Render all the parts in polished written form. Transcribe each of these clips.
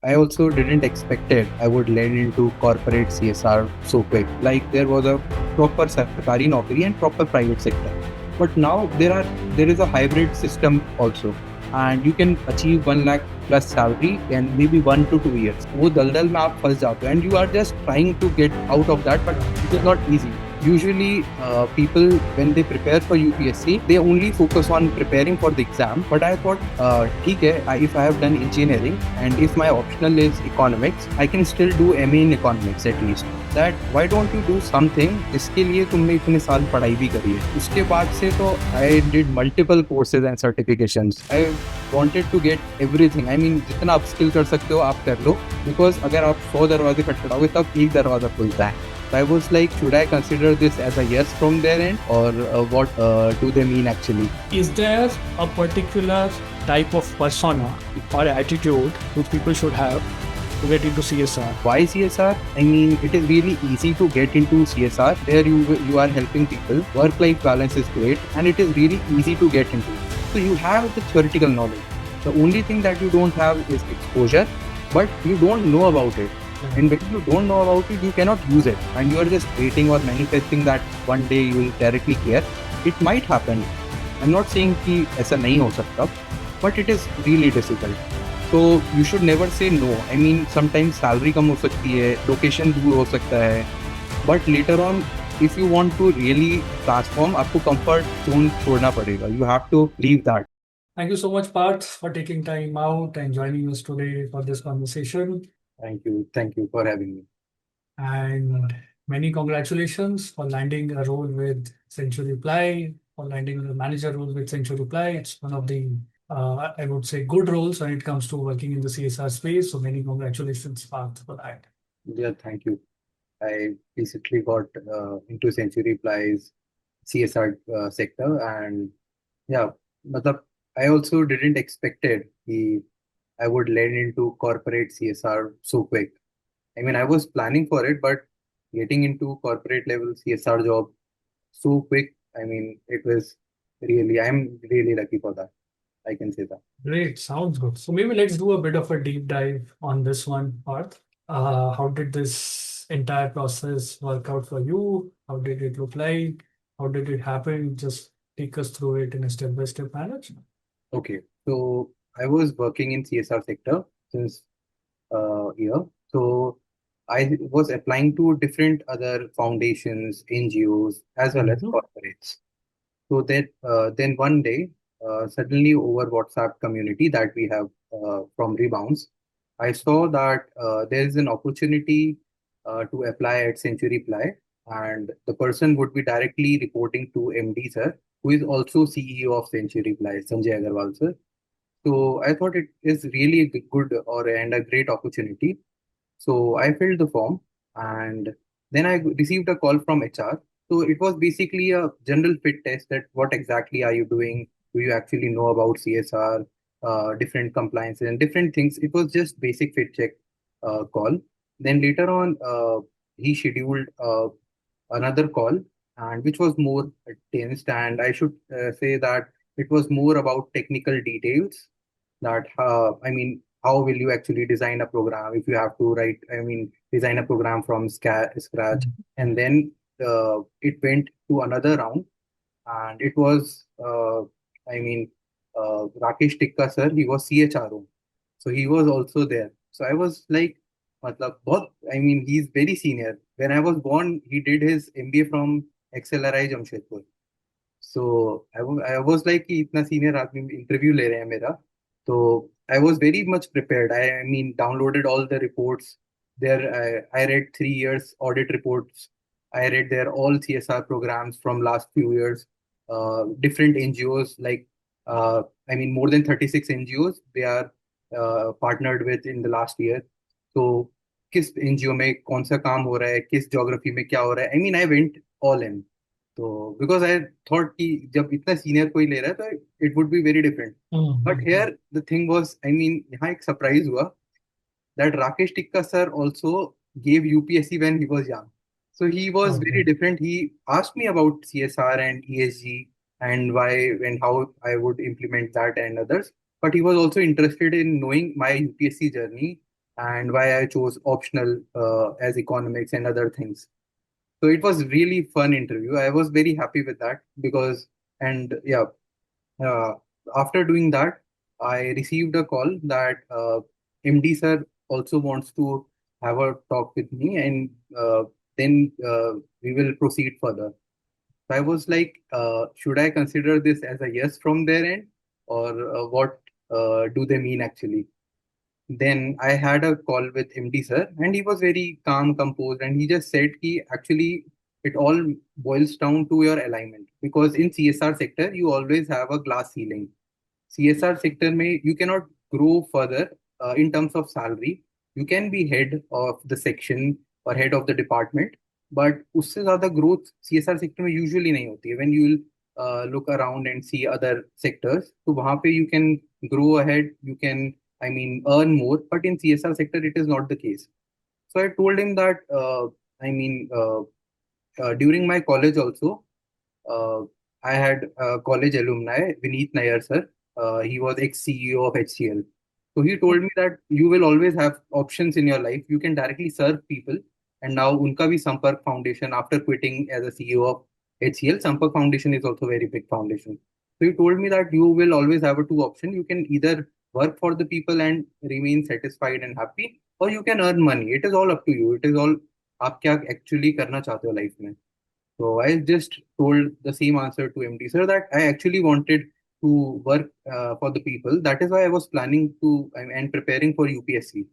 I also didn't expect it. I would land into corporate CSR so quick. Like there was a proper sarkari naukri and proper private sector. But now there is a hybrid system also, and you can achieve 1 lakh plus salary in maybe 1 to 2 years. वो दलदल में आप फंस जाते हो and you are just trying to get out of that, but it is not easy. Usually, people when they prepare for UPSC, they only focus on preparing for the exam. But I thought, ठीक है, if I have done engineering and if my optional is economics, I can still do MA in economics at least. That why don't you do something जिसके लिए तुमने इतने साल पढ़ाई भी करी है. उसके बाद से तो I did multiple courses and certifications. I wanted to get everything. I mean, जितना upskill कर सकते हो आप कर लो, because अगर आप 100 दरवाजे खटखटाओगे तब एक दरवाजा खुलता है. So I was like, should I consider this as a yes from their end, or what do they mean actually? Is there a particular type of persona or attitude which people should have to get into CSR? Why CSR? I mean, it is really easy to get into CSR. There you are helping people. Work-life balance is great, and it is really easy to get into. So you have the theoretical knowledge. The only thing that you don't have is exposure, but you don't know about it. And when you don't know about it, you cannot use it. And you are just waiting or manifesting that one day you will directly care. It might happen. I'm not saying कि ऐसा नहीं हो सकता, but it is really difficult. So you should never say no. I mean, sometimes salary कम हो सकती है, location दूर हो सकता है, but later on, if you want to really transform, आपको comfort zone छोड़ना पड़ेगा. You have to leave that. Thank you so much, Parth, for taking time out and joining us today for this conversation. Thank you for having me. And many congratulations for landing a role with CenturyPly, for landing a manager role with CenturyPly. It's one of the, I would say, good roles when it comes to working in the CSR space. So many congratulations, Parth, for that. Yeah, thank you. I basically got into CenturyPly's CSR sector, and yeah, but I also didn't expect it. I would land into corporate CSR so quick. I mean, I was planning for it, but getting into corporate level CSR job so quick, I mean, I'm really lucky for that. I can say that. Great, sounds good. So maybe let's do a bit of a deep dive on this one, Parth. How did this entire process work out for you? How did it look like? How did it happen? Just take us through it in a step-by-step manner. Okay, so I was working in CSR sector since year. So I was applying to different other foundations, NGOs, as well as corporates. So that then one day, suddenly over WhatsApp community that we have from Rebounce, I saw that there is an opportunity to apply at Century Ply, and the person would be directly reporting to MD sir, who is also CEO of Century Ply, Sanjay Agarwal sir. So I thought it is really a good and a great opportunity. So I filled the form, and then I received a call from HR. So it was basically a general fit test that what exactly are you doing? Do you actually know about CSR, different compliances and different things? It was just basic fit check call. Then later on, he scheduled another call, and which was more tensed. And I should say that it was more about technical details. That I mean, how will you actually design a program if you have to write? I mean, design a program from scratch, and then it went to another round, and it was I mean, Rakesh Tikka sir. He was CHRO, so he was also there. So I was like, मतलब बहुत, I mean, he's very senior. When I was born, he did his MBA from XLRI Jamshedpur. So I was like कि इतना senior आदमी interview ले रहे हैं मेरा. So I was very much prepared. I mean, downloaded all the reports. There, I read 3 years audit reports. I read their all CSR programs from last few years. Different NGOs like, I mean, more than 36 NGOs they are partnered with in the last year. So किस NGO में कौन सा काम हो रहा है, किस geography में क्या हो रहा है. I mean, I went all in. तो because I thought कि जब इतना senior कोई ले रहा है तो it would be very different. But here the thing was, I mean, यहाँ एक surprise हुआ that Rakesh Tikka sir also gave UPSC when he was young. So he was very different. He asked me about CSR and ESG and why and how I would implement that and others. But he was also interested in knowing my UPSC journey and why I chose optional as economics and other things. So it was really fun interview. I was very happy with that because, and yeah, uh, after doing that, I received a call that MD sir also wants to have a talk with me, and then we will proceed further. So I was like, should I consider this as a yes from their end, or what do they mean actually? Then I had a call with MD sir, and he was very calm, composed, and he just said, "Ki actually, it all boils down to your alignment because in CSR sector you always have a glass ceiling. CSR sector में you cannot grow further in terms of salary. You can be head of the section or head of the department, but उससे ज़्यादा growth CSR sector में usually नहीं होती है. When you look around and see other sectors, तो वहाँ पे you can grow ahead, you can, I mean, earn more, but in CSR sector it is not the case. So I told him that, I mean, during my college also, uh, I had a college alumni, Vineet Nair sir. He was ex-CEO of HCL. So he told me that you will always have options in your life. You can directly serve people. And now Unka bhi Sampark Foundation, after quitting as a CEO of HCL, Sampark Foundation is also a very big foundation. So he told me that you will always have a two option. You can either work for the people and remain satisfied and happy, or you can earn money. It is all up to you. It is all आप क्या actually करना चाहते हो life में. So I just told the same answer to MD sir that I actually wanted to work for the people. That is why I was planning to and preparing for UPSC.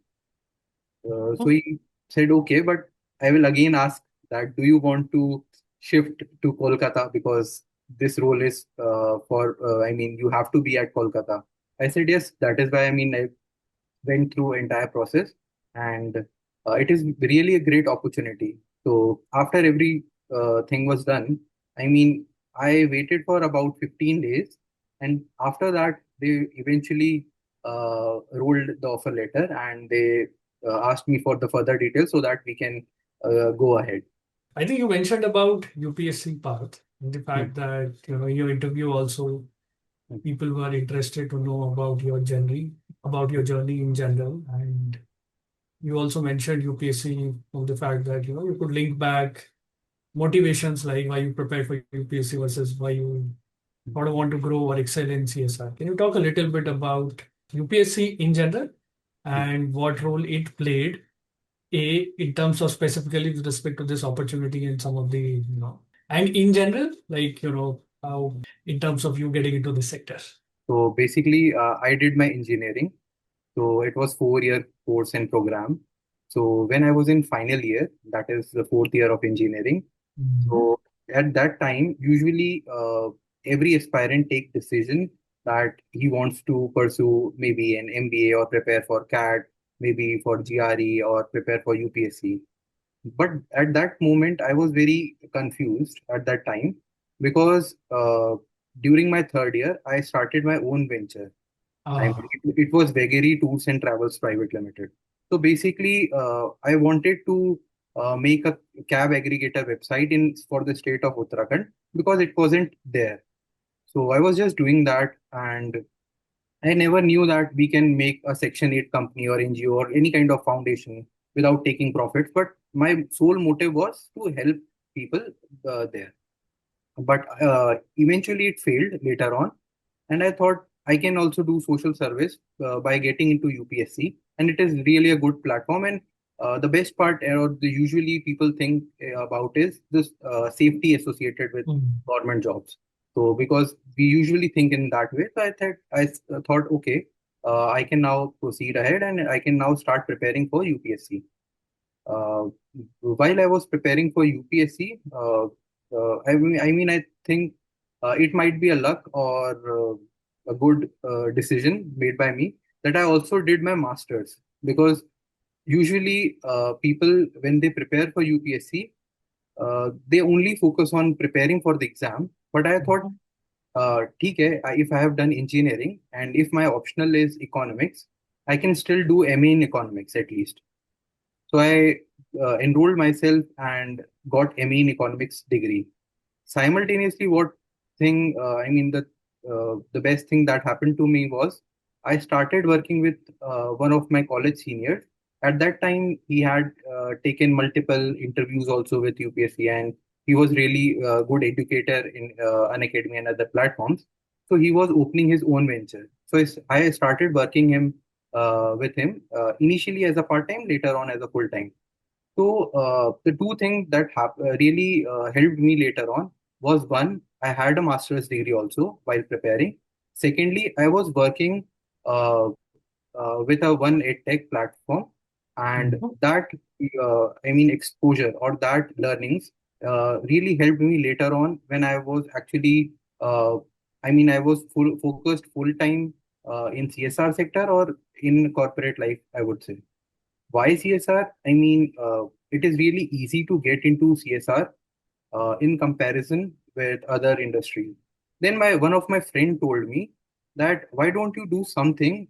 So he said, okay, but I will again ask that do you want to shift to Kolkata because this role is I mean, you have to be at Kolkata. I said, yes, that is why I mean, I went through entire process and it is really a great opportunity. So after every thing was done, I mean, I waited for about 15 days and after that they eventually rolled the offer letter and they asked me for the further details so that we can go ahead. I think you mentioned about UPSC path and the Hmm. fact that in your interview also Hmm. people were interested to know about your journey in general, and you also mentioned UPSC from the fact that you could link back motivations like why you prepared for UPSC versus why you how to want to grow or excel in CSR. Can you talk a little bit about UPSC in general and what role it played in terms of specifically with respect to this opportunity and some of the and in general, like how in terms of you getting into this sector? So basically, I did my engineering. So it was 4 year course and program. So when I was in final year, that is the fourth year of engineering. Mhm. So at that time, usually every aspirant take decision that he wants to pursue maybe an MBA or prepare for CAT, maybe for GRE or prepare for UPSC. But at that moment, I was very confused at that time because during my third year, I started my own venture. I mean, Ah, it was Veggery Tours and Travels Private Limited. So basically, I wanted to make a cab aggregator website in for the state of Uttarakhand because it wasn't there. So I was just doing that, and I never knew that we can make a Section 8 company or NGO or any kind of foundation without taking profits. But my sole motive was to help people there. But eventually, it failed later on and I thought I can also do social service by getting into UPSC, and it is really a good platform. And the best part, or the usually people think about, is this safety associated with mm. government jobs. So because we usually think in that way, so I thought, okay, I can now proceed ahead, and I can now start preparing for UPSC. Uh, while I was preparing for UPSC, I think it might be a luck or a good decision made by me that I also did my master's because usually people when they prepare for UPSC, they only focus on preparing for the exam. But I thought, ठीक है, if I have done engineering and if my optional is economics, I can still do MA in economics at least. So I enrolled myself and got MA in economics degree. Simultaneously, the best thing that happened to me was I started working with one of my college seniors. at that time he had taken multiple interviews also with UPSC, and he was really a good educator in Unacademy and other platforms. So he was opening his own venture. So I started working him with him initially as a part time, later on as a full time. So the two things that really helped me later on was, one, I had a master's degree also while preparing. Secondly, I was working uh, with a one edtech platform, and Mhm. that exposure or that learnings really helped me later on when I was actually I was full focused full time in CSR sector or in corporate life, I would say. Why CSR? It is really easy to get into CSR in comparison with other industries. Then my one of my friend told me that why don't you do something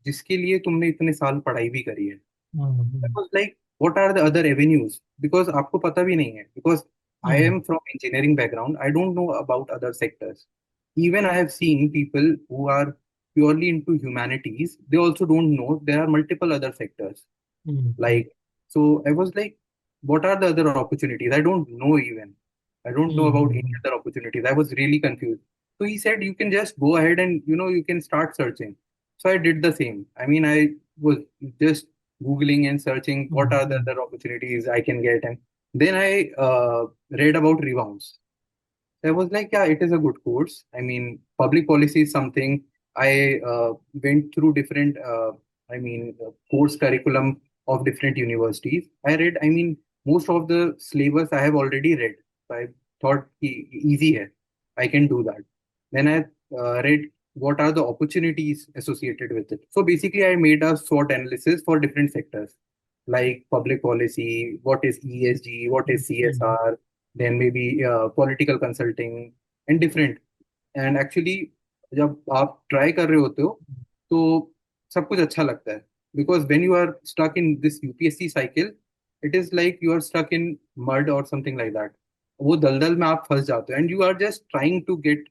जिसके लिए तुमने इतने साल पढ़ाई भी करी है. I Mhm. was like, what are the other avenues? Because आपको पता भी नहीं है. Because I Mhm. am from engineering background, I don't know about other sectors. Even I have seen people who are purely into humanities, they also don't know there are multiple other sectors. Mhm. Like, so I was like, what are the other opportunities? I don't know even. I don't know about any Mhm. other opportunities. I was really confused. So he said, you can just go ahead and, you can start searching. So I did the same. I was just Googling and searching what are the Mhm. other opportunities I can get. And then I read about Rebounce. I was like, yeah, it is a good course. Public policy is something I went through different, course curriculum of different universities. Most of the syllabus I have already read. So I thought easy hai. I can do that. Then I read what are the opportunities associated with it. So basically, I made a SWOT analysis for different sectors like public policy, what is ESG, what is Mhm. CSR, then maybe political consulting and different. And actually जब आप try कर रहे होते हो तो सब कुछ अच्छा लगता है, because when you are stuck in this UPSC cycle, it is like you are stuck in mud or something like that. वो दलदल में आप फंस जाते हो and you are just trying to get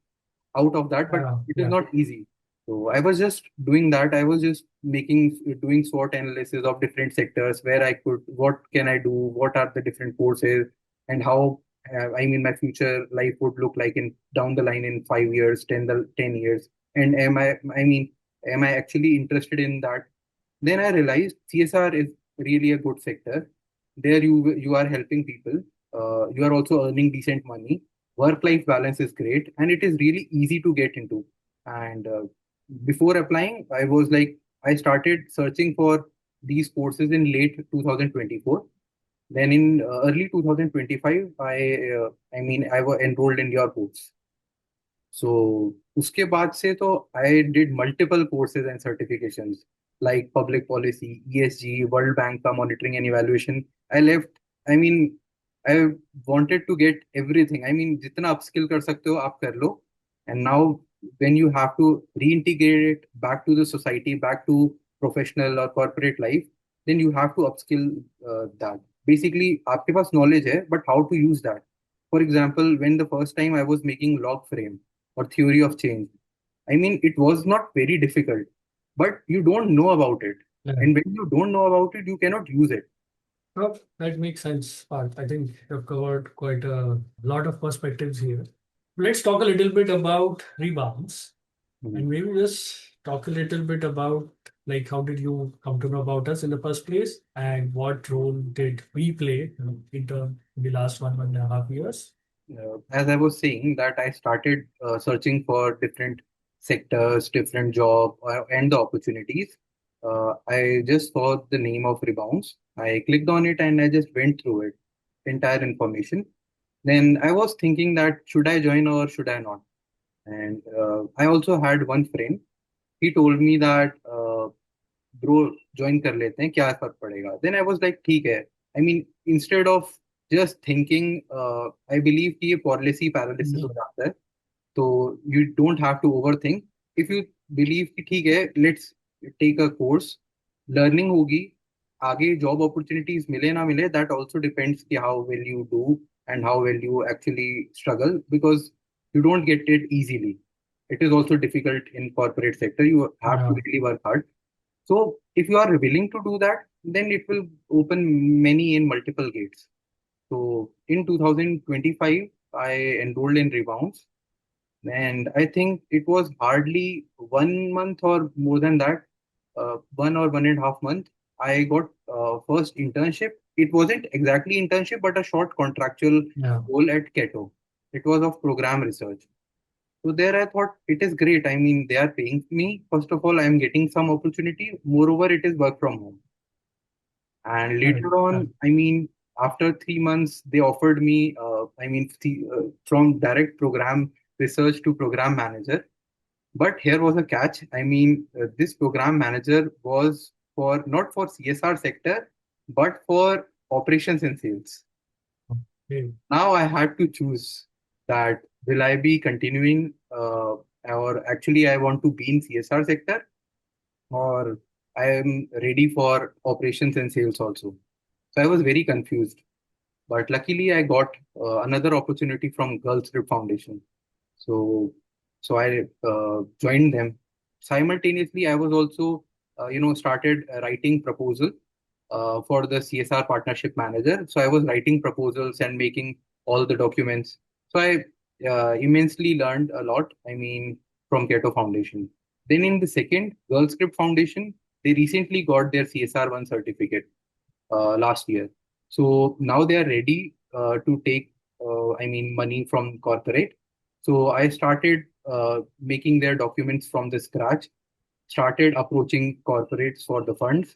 out of that, but Yeah, it is yeah. not easy. So I was just doing that. I was just doing SWOT analysis of different sectors where what can I do, what are the different courses, and how my future life would look like in down the line in 5 years, 10 years, and am I actually interested in that? Then I realized CSR is really a good sector. There you are helping people. You are also earning decent money. Work-life balance is great, and it is really easy to get into. And before applying, I started searching for these courses in late 2024. Then in early 2025, I was enrolled in your course. So उसके बाद से तो I did multiple courses and certifications like public policy, ESG, World Bank का monitoring and evaluation. I left. I mean, I wanted to get everything. जितना upskill कर सकते हो आप कर लो. And now when you have to reintegrate it back to the society, back to professional or corporate life, then you have to upskill that. Basically, आपके पास knowledge है, but how to use that. For example, when the first time I was making log frame or theory of change. It was not very difficult, but you don't know about it. Yeah. And when you don't know about it, you cannot use it. Well, that makes sense, Parth. I think you've covered quite a lot of perspectives here. Let's talk a little bit about Rebounce and Mhm. maybe just talk a little bit about like how did you come to know about us in the first place and what role did we play in the last 1.5 years? As I was saying, that I started searching for different sectors, different job, and the opportunities. I just saw the name of Rebounce. I clicked on it and I just went through it, entire information. Then I was thinking that should I join or should I not? And I also had one friend. He told me that bro join कर लेते हैं, क्या फर्क पड़ेगा. Then I was like ठीक है. Instead of just thinking, I believe कि ये पॉलिसी पैरालिसिस हो Mhm. जाता है. तो you don't have to overthink. If you believe कि ठीक है, let's take a course, learning होगी, आगे जॉब अपॉर्चुनिटीज मिले ना मिले, दैट ऑल्सो डिपेंड्स कि how will you do and how will you actually struggle, because you don't get it easily. It is also difficult in corporate sector. You have to Yeah. really work hard. So if you are willing to do that, then it will open many in multiple gates. So in 2025, I enrolled in Rebounce, and I think it was hardly 1 month or more than that, 1 or 1.5 month. I got first internship. It wasn't exactly internship, but a short contractual Yeah. role at Keto. It was of program research. So there I thought it is great. I mean, they are paying me. First of all, I am getting some opportunity. Moreover, it is work from home. And Correct. later on, I mean, after 3 months, they offered me, from direct program research to program manager. But here was a catch. I mean, this program manager was for not for CSR sector, but for operations and sales. Okay. Now I had to choose that will I be continuing, or actually I want to be in CSR sector, or I am ready for operations and sales also. So I was very confused. But luckily, I got another opportunity from Girls Trip Foundation. So, so I joined them. Simultaneously, I was also, started writing proposal for the CSR Partnership Manager. So I was writing proposals and making all the documents. So I immensely learned a lot. I mean, from Keto Foundation. Then in the second, Girls Script Foundation, they recently got their CSR 1 certificate last year. So now they are ready to take, money from corporate. So I started making their documents from the scratch, started approaching corporates for the funds.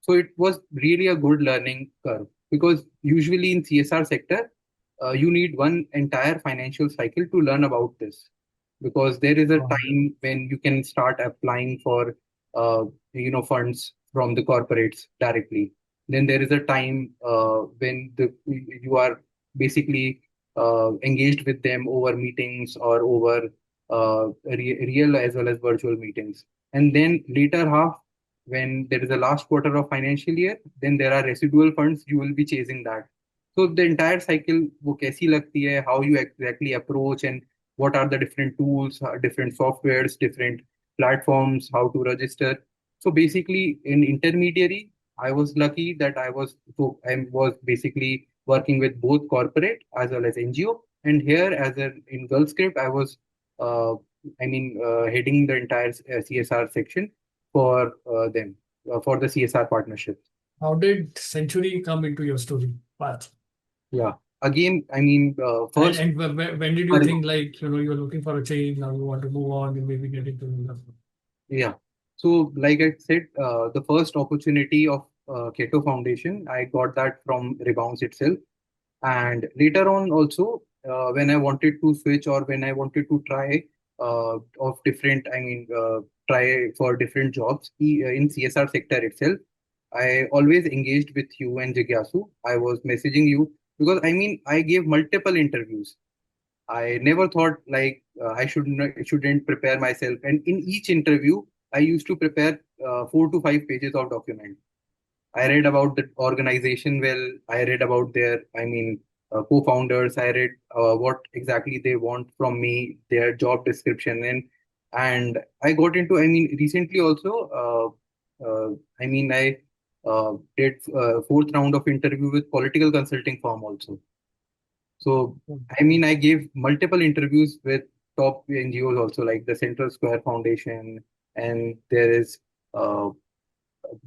So it was really a good learning curve because usually in CSR sector, you need one entire financial cycle to learn about this because there is a Wow. time when you can start applying for funds from the corporates directly. Then there is a time when you are basically engaged with them over meetings or over real as well as virtual meetings. And then later half, when there is a last quarter of financial year, then there are residual funds. You will be chasing that. So the entire cycle, वो कैसी लगती है, how you exactly approach, and what are the different tools, different softwares, different platforms, how to register. So basically, in intermediary, I was lucky that I was basically working with both corporate as well as NGO. And here, in Gulf Script, I was, heading the entire CSR section for them for the CSR partnership. How did Century come into your story path? Yeah. Again, I mean, first. And when did you think like, you're looking for a change, now you want to move on and maybe get into another? Yeah. So, like I said, the first opportunity of Keto Foundation, I got that from Rebounce itself. And later on, also, when I wanted to switch or when I wanted to try of different, try for different jobs in CSR sector itself, I always engaged with you and Jigyasu. I was messaging you because I gave multiple interviews. I never thought like shouldn't prepare myself. And in each interview, I used to prepare 4 to 5 pages of document. I read about the organization well. I read about their, co-founders. I read what exactly they want from me, their job description, and I got into. Recently also, I did fourth round of interview with political consulting firm also. So, I gave multiple interviews with top NGOs also, like the Central Square Foundation, and there is uh,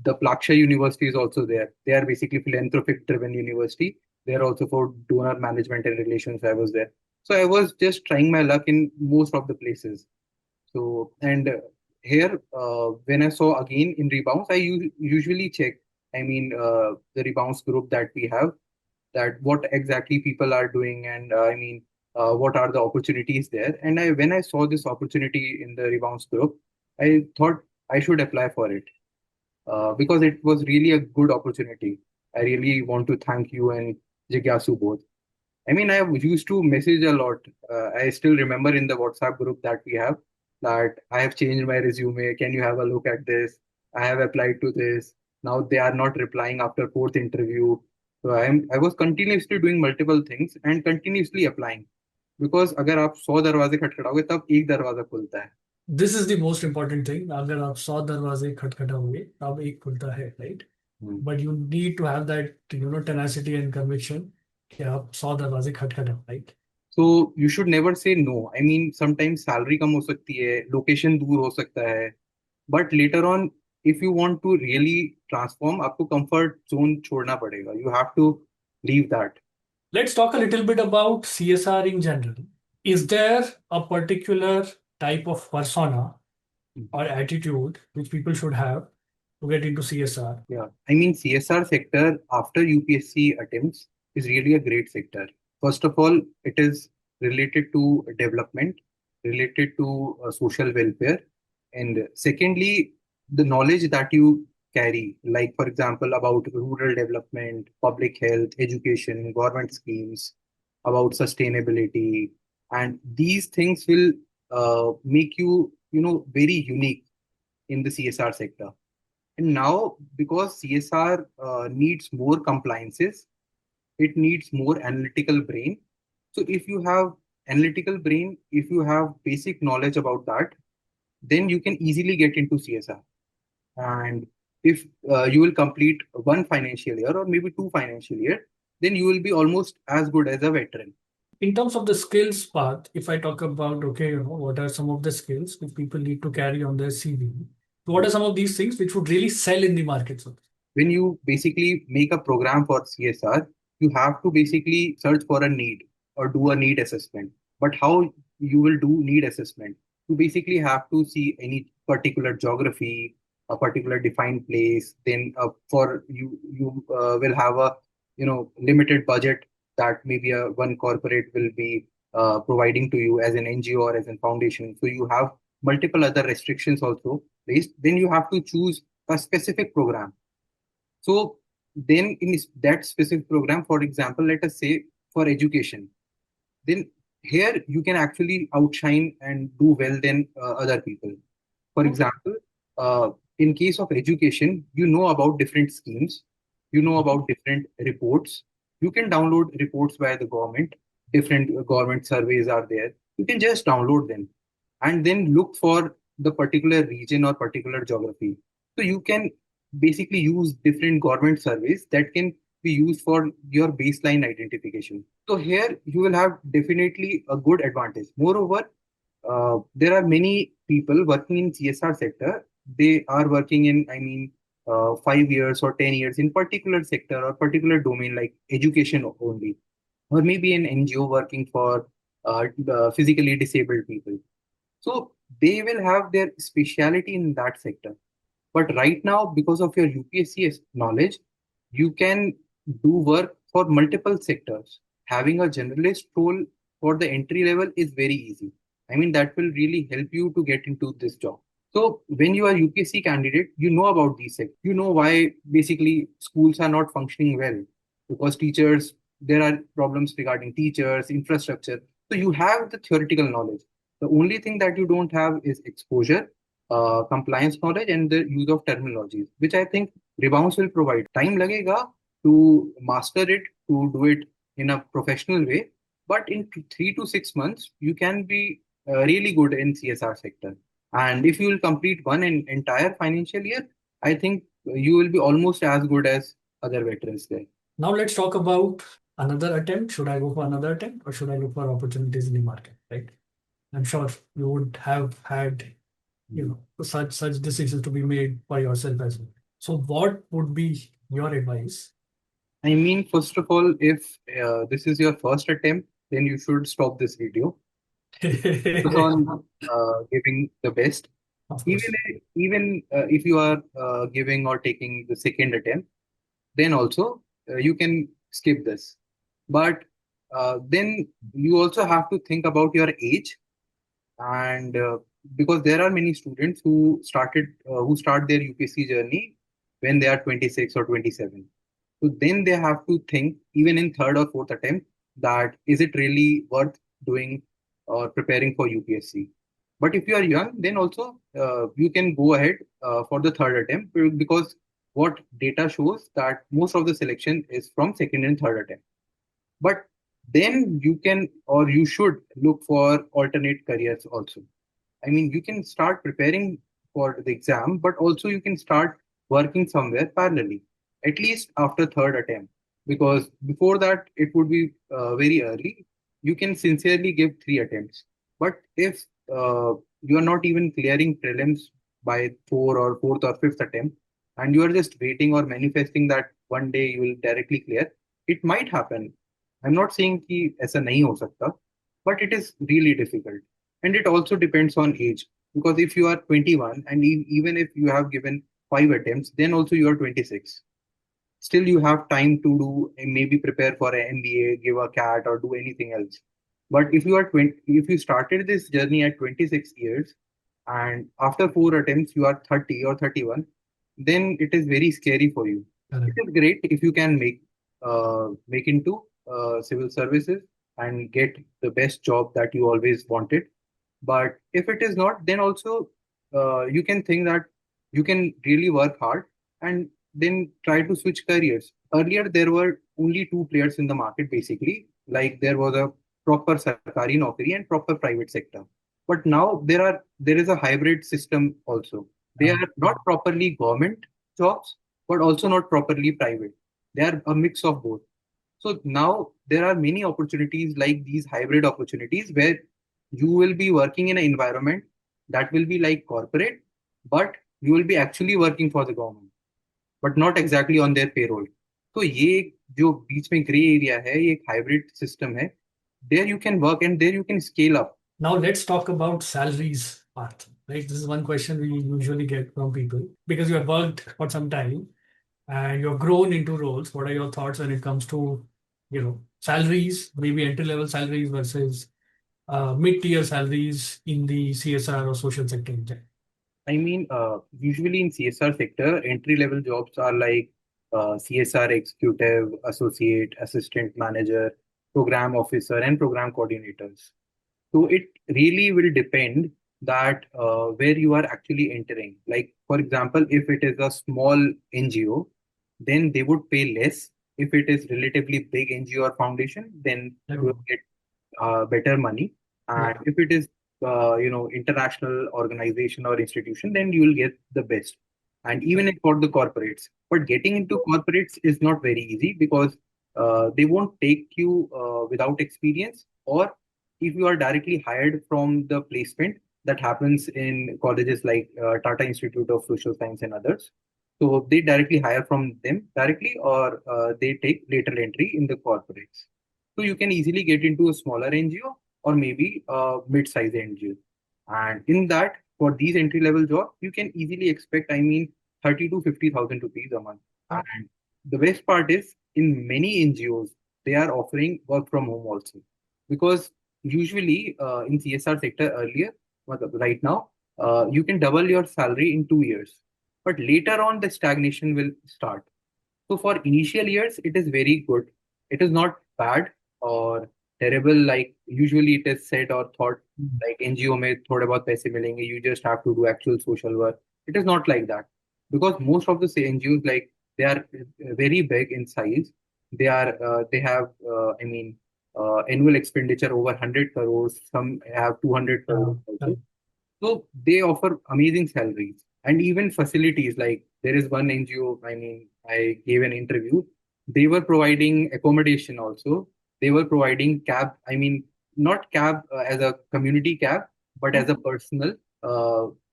the Plaksha University is also there. They are basically philanthropic driven university. They are also for donor management and relations. I was there. So I was just trying my luck in most of the places. So, and here, when I saw again in Rebounce, usually check, the Rebounce group that we have, that what exactly people are doing and what are the opportunities there. And when I saw this opportunity in the Rebounce group, I thought I should apply for it because it was really a good opportunity. I really want to thank you and Jigyasu both. I used to message a lot. I still remember in the WhatsApp group that we have that I have changed my resume. Can you have a look at this? I have applied to this. Now they are not replying after fourth interview. So I was continuously doing multiple things and continuously applying because अगर आप 100 दरवाजे खटखटाओगे तब एक दरवाजा खुलता है. This is the most important thing. अगर आप 100 दरवाजे खटखटाओगे तब एक खुलता है, right? but you need to have that, tenacity and conviction कि आप 100 दरवाजे खटखटाओ, right? So you should never say no. I mean, sometimes salary कम हो सकती है, location दूर हो सकता है, but later on, if you want to really transform, आपको comfort zone छोड़ना पड़ेगा. You have to leave that. Let's talk a little bit about CSR in general. Is there a particular type of persona or attitude which people should have to get into CSR? Yeah, I mean, CSR sector after UPSC attempts is really a great sector. First of all, it is related to development, related to social welfare. And secondly, the knowledge that you carry, like, for example, about rural development, public health, education, government schemes, about sustainability. And these things will make you, very unique in the CSR sector. And now, because CSR needs more compliances, it needs more analytical brain. So if you have analytical brain, if you have basic knowledge about that, then you can easily get into CSR. And if you will complete one financial year or maybe two financial year, then you will be almost as good as a veteran. In terms of the skills part, if I talk about, okay, what are some of the skills which people need to carry on their CV? What are some of these things which would really sell in the market? When you basically make a program for CSR, you have to basically search for a need or do a need assessment. But how you will do need assessment? You basically have to see any particular geography, a particular defined place. Then for you, you will have a limited budget that maybe a one corporate will be providing to you as an NGO or as a foundation. So you have multiple other restrictions also placed. Then you have to choose a specific program. So then in that specific program, for example, let us say for education, then here you can actually outshine and do well than other people. For example, in case of education, you know about different schemes, you know about different reports. You can download reports by the government. Different government surveys are there. You can just download them and then look for the particular region or particular geography. So you can basically use different government surveys that can be used for your baseline identification. So here you will have definitely a good advantage. Moreover, there are many people working in CSR sector. They are working in, 5 years or 10 years in particular sector or particular domain like education only, or maybe an NGO working for the physically disabled people. So they will have their speciality in that sector. But right now, because of your UPSC knowledge, you can do work for multiple sectors. Having a generalist role for the entry level is very easy. I mean, that will really help you to get into this job. So when you are UPSC candidate, you know about these sectors. You know why basically schools are not functioning well because teachers, there are problems regarding teachers, infrastructure. So you have the theoretical knowledge. The only thing that you don't have is exposure, compliance knowledge, and the use of terminologies, which I think Rebounce will provide. Time lagega to master it, to do it in a professional way. But in 3 to 6 months, you can be really good in CSR sector. And if you will complete one entire financial year, I think you will be almost as good as other veterans there. Now let's talk about another attempt. Should I go for another attempt or should I look for opportunities in the market? Right? I'm sure you would have had, such decisions to be made by yourself as well. So what would be your advice? I mean, first of all, if this is your first attempt, then you should stop this video. Focus on giving the best. Of Even course. even if you are giving or taking the second attempt, then also you can skip this. But then you also have to think about your age, and because there are many students who start their UPSC journey when they are 26 or 27. So then they have to think, even in third or fourth attempt, that is it really worth doing or preparing for UPSC. But if you are young, then also you can go ahead for the third attempt because what data shows that most of the selection is from second and third attempt. But then you can or you should look for alternate careers also. I mean, you can start preparing for the exam, but also you can start working somewhere parallelly. at least after third attempt, because before that it would be very early. You can sincerely give three attempts, but if you are not even clearing prelims by fourth or fifth attempt, and you are just waiting or manifesting that one day you will directly clear, it might happen. I'm not saying कि ऐसा नहीं हो सकता, but it is really difficult, and it also depends on age. Because if you are 21 and even if you have given five attempts, then also you are 26. Still you have time to do maybe prepare for an MBA, give a CAT, or do anything else. But if you are 20, if you started this journey at 26 years and after four attempts you are 30 or 31, then it is very scary for you. It Correct. is great if you can make into civil services and get the best job that you always wanted. But if it is not, then also you can think that you can really work hard and then try to switch careers. Earlier, there were only two players in the market basically. Like there was a proper sarkari naukri and proper private sector. But now there is a hybrid system also. They Yeah. are not properly government jobs, but also not properly private. They are a mix of both. So now there are many opportunities like these hybrid opportunities where you will be working in an environment that will be like corporate, but you will be actually working for the government, but not exactly on their payroll. तो ये एक जो बीच में grey area है, ये एक hybrid system है. There you can work and there you can scale up. Now let's talk about salaries part. Right, this is one question we usually get from people because you have worked for some time and you've grown into roles. What are your thoughts when it comes to, salaries, maybe entry level salaries versus mid-tier salaries in the CSR or social sector? I mean, usually in CSR sector, entry level jobs are like CSR executive, associate, assistant manager, program officer, and program coordinators. So it really will depend that where you are actually entering. Like for example, if it is a small NGO, then they would pay less. If it is relatively big NGO or foundation, then you will get better money. Yeah. And if it is, international organization or institution, then you will get the best. And even for the corporates. But getting into corporates is not very easy because they won't take you without experience, or if you are directly hired from the placement that happens in colleges like Tata Institute of Social Science and others. So they directly hire from them directly, or they take lateral entry in the corporates. So you can easily get into a smaller NGO or maybe a mid-sized NGO. And in that, for these entry-level jobs, you can easily expect, I mean, 30 to 50,000 rupees a month. And the best part is, in many NGOs, they are offering work from home also. Because usually in CSR sector earlier, right now, you can double your salary in 2 years. But later on, the stagnation will start. So for initial years, it is very good. It is not bad or terrible like usually it is said or thought, like NGO में थोड़े बहुत पैसे मिलेंगे. You just have to do actual social work. It is not like that, because most of the NGOs, like, they are very big in size. They have annual expenditure over 100 crores. Some have 200 crores also. So they offer amazing salaries and even facilities. Like there is one NGO, I mean, I gave an interview. They were providing accommodation also. They were providing cab, I mean, not cab as a community cab, but as a personal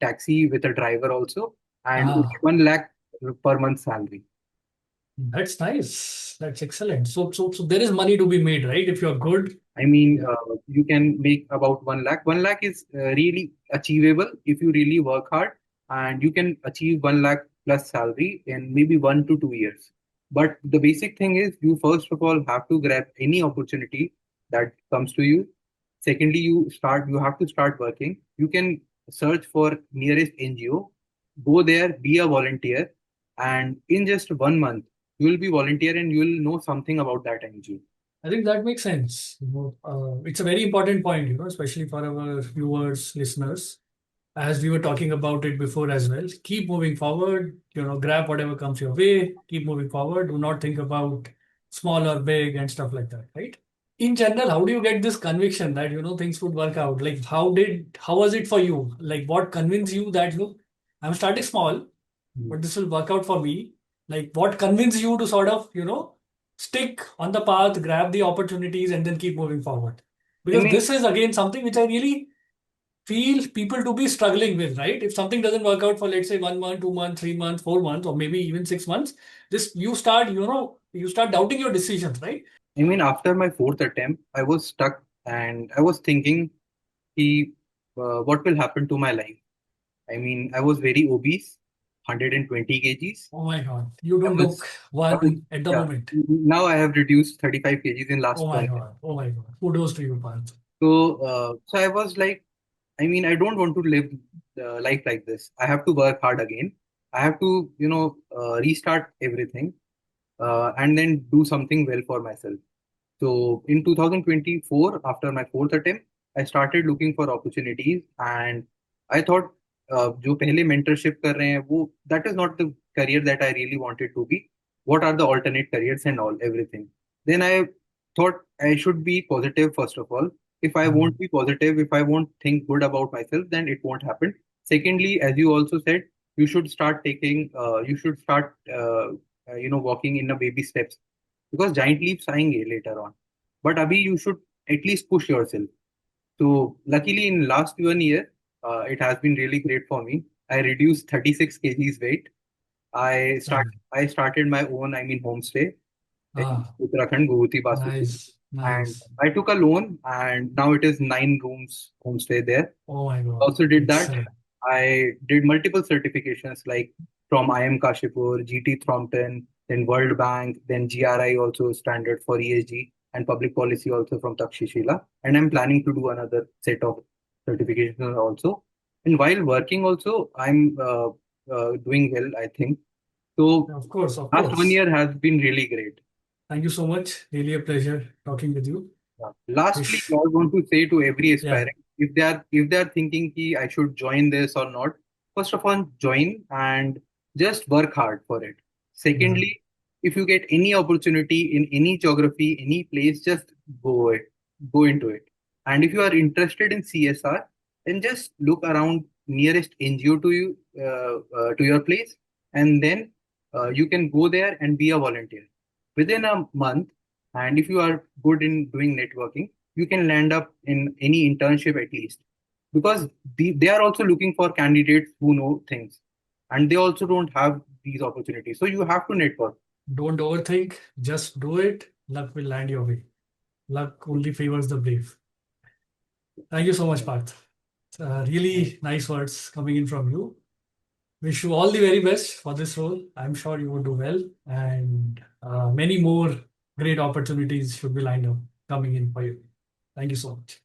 taxi with a driver also, and only Ah, 1 lakh per month salary. that's nice. That's excellent. So there is money to be made, right? If you're good. I mean, Yeah. you can make about 1 lakh. 1 lakh is really achievable if you really work hard, and you can achieve 1 lakh plus salary in maybe 1 to 2 years. But the basic thing is you first of all have to grab any opportunity that comes to you. Secondly, you have to start working. You can search for nearest NGO, go there, be a volunteer, and in just 1 month, you will be volunteer and you will know something about that NGO. I think that makes sense. It's a very important point, especially for our viewers, listeners. As we were talking about it before as well, keep moving forward, grab whatever comes your way, keep moving forward. Do not think about small or big and stuff like that, right? In general, how do you get this conviction that, things would work out? Like, how was it for you? Like, what convinced you that, look, I'm starting small, but this will work out for me. Like what convinced you to sort of, stick on the path, grab the opportunities, and then keep moving forward? I Because mean, this is again something which I really feel people to be struggling with, right? If something doesn't work out for, let's say, 1 month, 2 months, 3 months, 4 months, or maybe even 6 months, this you start doubting your decisions, right? after my fourth attempt, I was stuck and I was thinking, "Ki, what will happen to my life?" I was very obese, 120 kgs. Oh my God, you I don't look was, I was, one at the yeah. moment. Now I have reduced 35 kgs in Oh last my 1 year. God, oh my God. Kudos to you, Parth. So I was like, I don't want to live life like this. I have to work hard again. I have to, restart everything, and then do something well for myself. So in 2024, after my fourth attempt, I started looking for opportunities, and I thought, जो पहले mentorship कर रहे हैं वो that is not the career that I really wanted to be. What are the alternate careers and all everything? Then I thought I should be positive first of all. If I Hmm. won't be positive, if I won't think good about myself, then it won't happen. Secondly, as you also said, you should start, walking in a baby steps because giant leaps आएंगे later on. But abhi you should at least push yourself. So luckily in last 1 year, it has been really great for me. I reduced 36 kgs weight. Done. I started my own, homestay in Ah, Uttarakhand, Guwahati, Basudeb. nice, And nice. I took a loan and now it is 9 rooms homestay there. Oh my God, Also did that. excellent. I did multiple certifications like from IM Kashipur, GT Thrompton, then World Bank, then GRI also standard for ESG and public policy also from Takshashila. And I'm planning to do another set of certifications also. And while working also, I'm doing well, I think. So Of course, of last one course. year has been really great. Thank you so much. Really a pleasure talking with you. Yeah. Lastly, I Wish, want to say to every yeah, aspirant, if they are thinking ki I should join this or not, first of all, join and just work hard for it. yeah. Secondly, if you get any opportunity in any geography, any place, just go into it. And if you are interested in CSR, then just look around nearest NGO to you, to your place, and then you can go there and be a volunteer. Within a month, and if you are good in doing networking, you can land up in any internship at least. Because they are also looking for candidates who know things. And they also don't have these opportunities. So you have to network. Don't overthink, just do it. Luck will land your way. Luck only favors the brave. Thank you so much, Parth. Really nice words coming in from you. Wish you all the very best for this role. I'm sure you will do well, and many more great opportunities should be lined up coming in for you. Thank you so much.